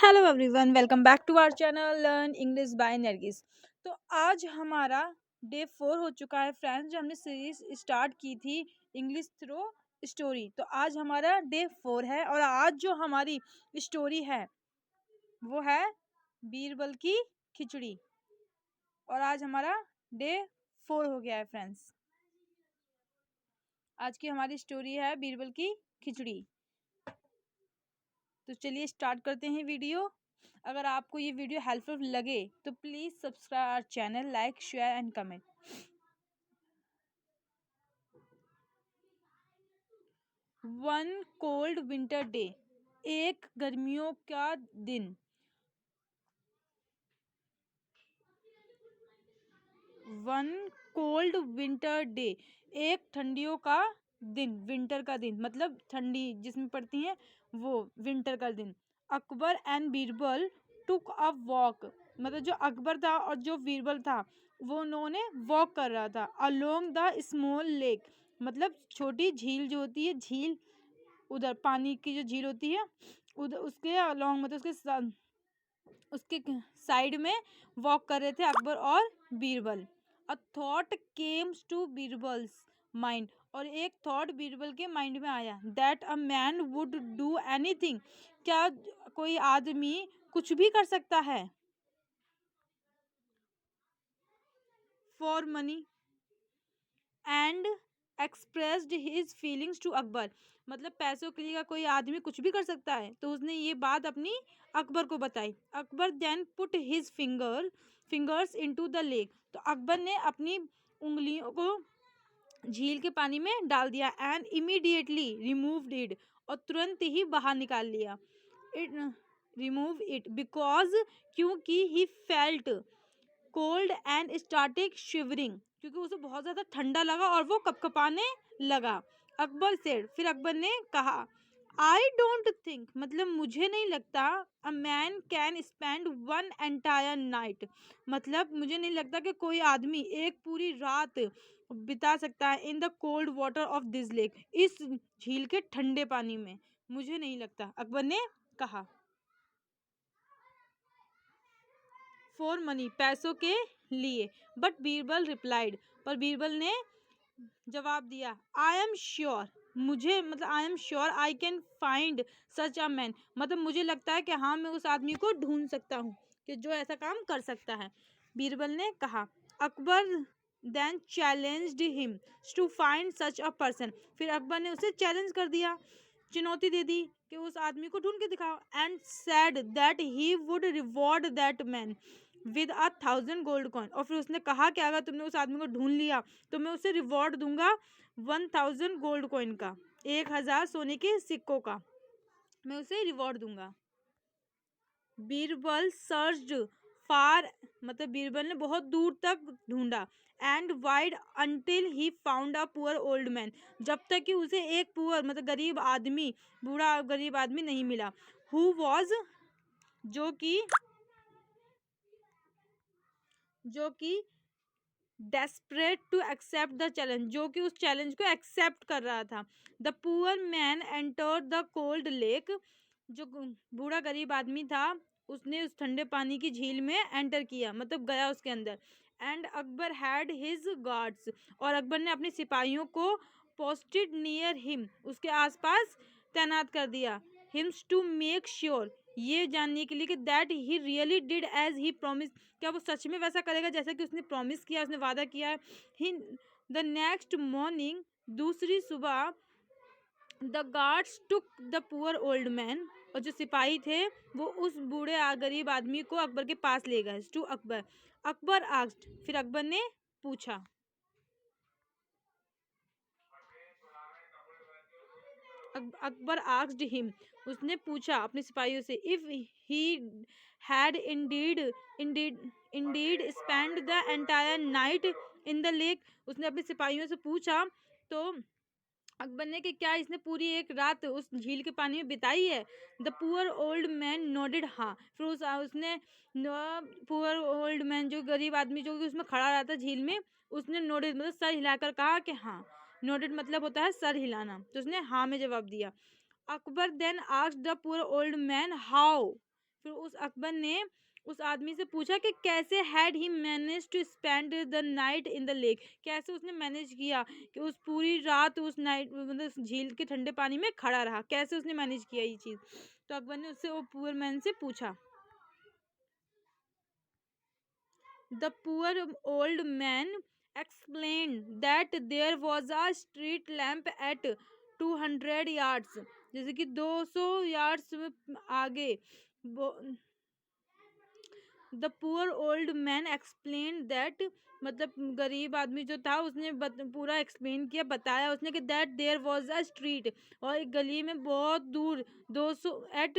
Hello everyone, welcome back to our channel learn English by Nargis. तो आज हमारा day 4 हो चुका है फ्रेंड्स, जो हमने सीरीज स्टार्ट की थी इंग्लिश थ्रू स्टोरी। तो आज हमारा डे 4 है और आज जो हमारी स्टोरी है वो है बीरबल की खिचड़ी। और आज हमारा डे 4 हो गया है फ्रेंड्स। आज की हमारी स्टोरी है बीरबल की खिचड़ी। तो चलिए स्टार्ट करते हैं वीडियो। अगर आपको ये वीडियो हेल्पफुल लगे तो please subscribe our channel, like, share and comment. One cold winter day, एक गर्मियों का दिन। वन कोल्ड विंटर डे, एक ठंडियों का दिन। विंटर का दिन मतलब ठंडी जिसमें पड़ती है वो विंटर का दिन। Akbar and Birbal took a walk, मतलब जो अकबर था और जो बीरबल था वो उन्होंने वॉक कर रहा था अलोंग द स्मॉल लेक, मतलब छोटी झील जो होती है, झील उधर पानी की जो झील होती है उधर उसके अलोंग, मतलब उसके साइड में वॉक कर रहे थे अकबर और Birbal. A thought comes to Birbal's mind, और एक थॉट बीरबल के माइंड में आया, that a man would do anything, क्या कोई आदमी कुछ भी कर सकता है, for money and expressed his feelings to Akbar, मतलब पैसों के लिए कोई आदमी कुछ भी कर सकता है। तो उसने ये बात अपनी अकबर को बताई। Akbar then put his fingers into the lake, तो अकबर ने अपनी उंगलियों को झील के पानी में डाल दिया। एंड इमीडिएटली रिमूव्ड इट, और तुरंत ही बाहर निकाल लिया। इट रिमूव इट बिकॉज, क्योंकि he felt cold and started shivering, क्योंकि उसे बहुत ज्यादा ठंडा लगा और वो कपकपाने लगा। अकबर सेड, फिर अकबर ने कहा, आई डोंट थिंक, मतलब मुझे नहीं लगता, a man can spend one entire night, मतलब मुझे नहीं लगता कि कोई आदमी एक पूरी रात बिता सकता है in the cold water of this lake, इस झील के ठंडे पानी में, मुझे नहीं लगता, अकबर ने कहा। फॉर मनी, पैसों के लिए। बट बीरबल रिप्लाइड, पर बीरबल ने जवाब दिया, आई एम श्योर, मुझे मतलब I am sure I can find such a man, मतलब मुझे लगता है कि हाँ मैं उस आदमी को ढूंढ सकता हूँ कि जो ऐसा काम कर सकता है, बीरबल ने कहा। Akbar then challenged him to find such a person, फिर अकबर ने उसे चैलेंज कर दिया, चुनौती दे दी कि उस आदमी को ढूंढ के दिखाओ। And said that he would reward that man with 1,000 gold coin, और फिर उसने कहा कि अगर तुमने उस आदमी को ढूंढ लिया तो मैं उसे रिवॉर्ड दूंगा 1,000 गोल्ड कॉइन का, 1,000 सोने के सिक्कों का मैं उसे रिवॉर्ड दूंगा। बीरबल सर्च्ड फार, मतलब बीरबल ने बहुत दूर तक ढूंढा, and wide until he found a poor old man, जब तक कि उसे एक पुअर मतलब गरीब आदमी, बूढ़ा गरीब आदमी नहीं मिला। हु वॉज, जो कि जो कि desperate to accept the challenge, जो कि उस चैलेंज को एक्सेप्ट कर रहा था। The poor man enter the cold lake, जो बूढ़ा गरीब आदमी था उसने उस ठंडे पानी की झील में एंटर किया, मतलब गया उसके अंदर। And Akbar had his guards, और अकबर ने अपने सिपाहियों को पोस्टेड नियर हिम, उसके आसपास तैनात कर दिया। हिम्स टू मेक श्योर, ये जानने के लिए कि that he really did as he promise, क्या वो सच में वैसा करेगा जैसा कि उसने प्रॉमिस किया, उसने वादा किया है। ही द नेक्स्ट मॉर्निंग, दूसरी सुबह, the guards took the poor old man, और जो सिपाही थे वो उस बूढ़े गरीब आदमी को अकबर के पास ले गए। टू अकबर, अकबर आस्क्ड, फिर अकबर ने पूछा। अकबर आस्क्ड हिम, उसने पूछा अपने सिपाहियों से, if he had Indeed Indeed spend the entire night in the lake, उसने अपने सिपाहियों से पूछा तो अकबर ने कि क्या इसने पूरी एक रात उस झील के पानी में बिताई है। The poor old man nodded, हाँ, फिर उसने पुअर ओल्ड मैन, जो गरीब आदमी जो कि उसमें खड़ा रहा था झील में, उसने नोडेड मतलब सर हिलाकर कहा कि हाँ, नोडेड मतलब होता है सर हिलाना, तो उसने हाँ में जवाब दिया। Akbar then asked the poor old man how, फिर उस अकबर ने उस आदमी से पूछा कि कैसे had he manage to spend the night in the lake, कैसे उसने मैनेज किया कि उस पूरी रात उस नाइट मतलब झील के ठंडे पानी में खड़ा रहा, कैसे उसने मैनेज किया ये चीज़। तो अकबर ने उससे वो पुअर मैन से पूछा। The poor old man explained that there was a street lamp at 200 yards, जैसे कि 200 यार्ड्स आगे। The poor old man explain that, मतलब गरीब आदमी जो था उसने पूरा एक्सप्लेन किया, बताया उसने कि that there was a street, और एक गली में बहुत दूर 200 एट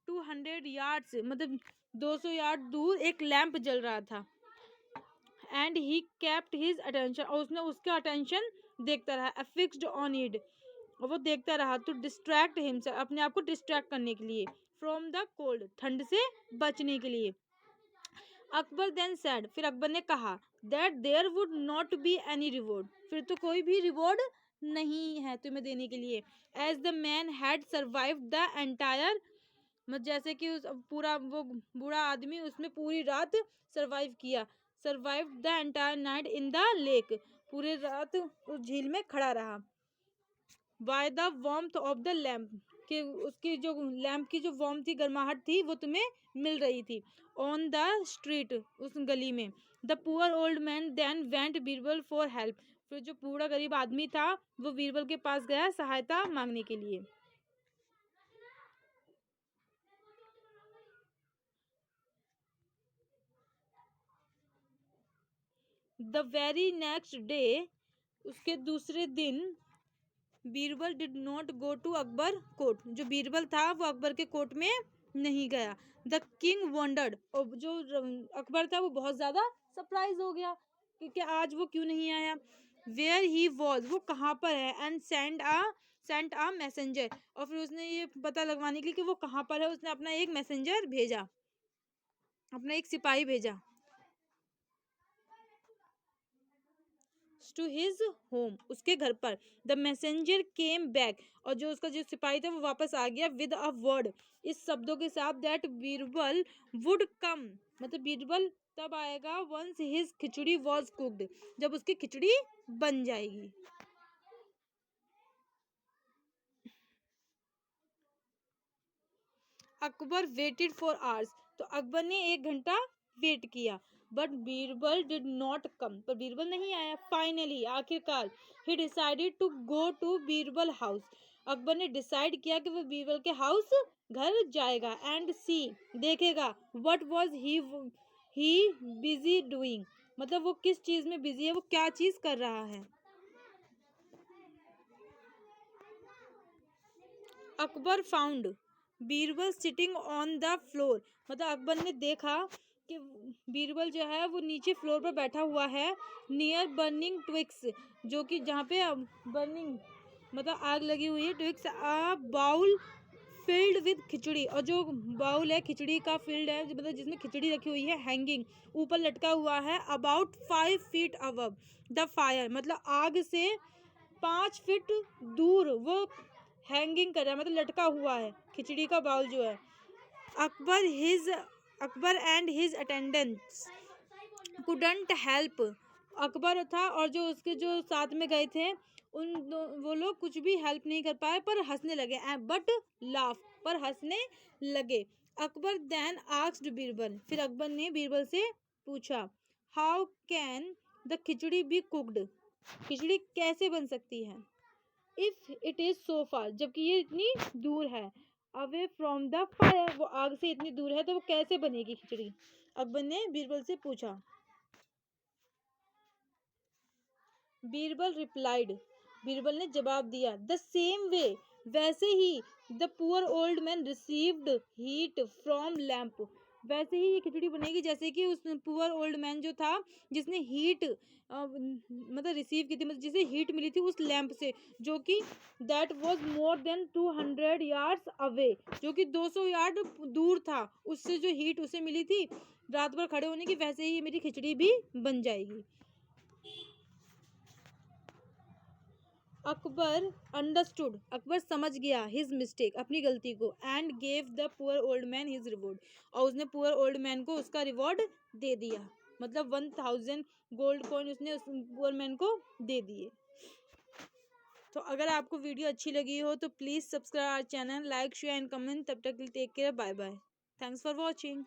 200 यार्ड्स, मतलब 200 यार्ड दूर एक लैंप जल रहा था। And he kept his attention, और उसने उसका अटेंशन देखता रहा, अफिक्स्ड ऑन इट, और वो देखता रहा टू डिस्ट्रैक्ट हिमसेल्फ, अपने आप को डिस्ट्रैक्ट करने के लिए, फ्रॉम द कोल्ड, ठंड से बचने के लिए। अकबर देन सेड, फिर अकबर ने कहा, that there would not be any reward, फिर तो कोई भी रिवॉर्ड नहीं है तुम्हें देने के लिए। As the man had survived the entire, जैसे कि उस पूरा वो बूढ़ा आदमी उसमें पूरी रात सर्वाइव किया, survive the entire night in the lake, पूरी रात उस झील में खड़ा रहा। By the warmth of the lamp, कि उसकी जो लैम्प की जो वार्म थी, गर्माहट थी, वो तुम्हें मिल रही थी। ऑन द स्ट्रीट, उस गली में। The poor old man then went Birbal for help, फिर जो बूढ़ा गरीब आदमी था वो बीरबल के पास गया सहायता मांगने के लिए। द वेरी नेक्स्ट डे, उसके दूसरे दिन, Birbal did not go to Akbar court, जो बीरबल था वो अकबर के कोर्ट में नहीं गया। द किंग वंडर्ड, और जो अकबर था वो बहुत ज़्यादा सरप्राइज हो गया क्योंकि आज वो क्यों नहीं आया। वेयर ही वॉज, वो कहाँ पर है। एंड सेंट आ मैसेंजर, और फिर उसने ये पता लगवाने के लिए कि वो कहाँ पर है, उसने अपना एक मैसेंजर भेजा, अपना एक सिपाही भेजा टू हिज होम, उसके घर पर। द मैसेंजर केम बैक, और जो उसका जो सिपाही था वो वापस आ गया विद अ वर्ड, इस शब्दों के साथ, दैट बीरबल वुड कम, मतलब बीरबल तब आएगा once his khichdi was cooked, जब उसकी खिचड़ी बन जाएगी। अकबर वेटेड फॉर आवर्स, तो अकबर ने 1 घंटा वेट किया। But Birbal did not come, पर बीरबल नहीं आया। फाइनली, आखिरकार, he decided to go to Birbal house, Akbar ने डिसाइड किया कि वो बीरबल के हाउस घर जाएगा। एंड सी, देखेगा, what was he busy doing, मतलब वो किस चीज में बिजी है, वो क्या चीज कर रहा है। Akbar found Birbal sitting on the floor, मतलब अकबर ने देखा कि बीरबल जो है वो नीचे फ्लोर पर बैठा हुआ है, नियर बर्निंग ट्विक्स, जो कि जहाँ पे बर्निंग मतलब आग लगी हुई है, twixt a bowl filled with khichdi, और जो बाउल है खिचड़ी का फील्ड है, मतलब जिसमें खिचड़ी रखी हुई है, हैंगिंग, ऊपर लटका हुआ है, about 5 feet above the fire, मतलब आग से 5 फीट दूर वो हैंगिंग कर रहा है, मतलब लटका हुआ है खिचड़ी का बाउल जो है। Akbar Akbar and his attendants couldn't help, Akbar था और जो उसके जो साथ में गए थे वो लोग कुछ भी हेल्प नहीं कर पाए, पर हंसने लगे, बट लाफ, पर हंसने लगे। अकबर देन आस्क्ड बीरबल, फिर अकबर ने बीरबल से पूछा, how can the khichdi be cooked, khichdi कैसे बन सकती है, if it is so far, जबकि ये इतनी दूर है, अवे फ्रॉम द फायर, वो आग से इतनी दूर है तो वो कैसे बनेगी खिचड़ी। अकबर ने बीरबल से पूछा। बीरबल रिप्लाइड, बीरबल ने जवाब दिया, द सेम वे, वैसे ही, the poor old man received heat from lamp, वैसे ही ये खिचड़ी बनेगी जैसे कि उस पुअर ओल्ड मैन जो था जिसने हीट मतलब रिसीव की थी, मतलब जिसे हीट मिली थी उस लैंप से, जो कि that was more than 200 yards away, जो कि 200 यार्ड दूर था, उससे जो हीट उसे मिली थी रात भर खड़े होने की, वैसे ही मेरी खिचड़ी भी बन जाएगी। अकबर अंडरस्टूड, अकबर समझ गया हिज मिस्टेक, अपनी गलती को, and gave the poor old man his reward, और उसने पुअर ओल्ड मैन को उसका रिवॉर्ड दे दिया, मतलब 1000 गोल्ड कॉइन उसने उस पुअर मैन को दे दिए। तो अगर आपको वीडियो अच्छी लगी हो तो please subscribe our channel, like share and comment. तब तक के लिए take care, bye bye, thanks for watching.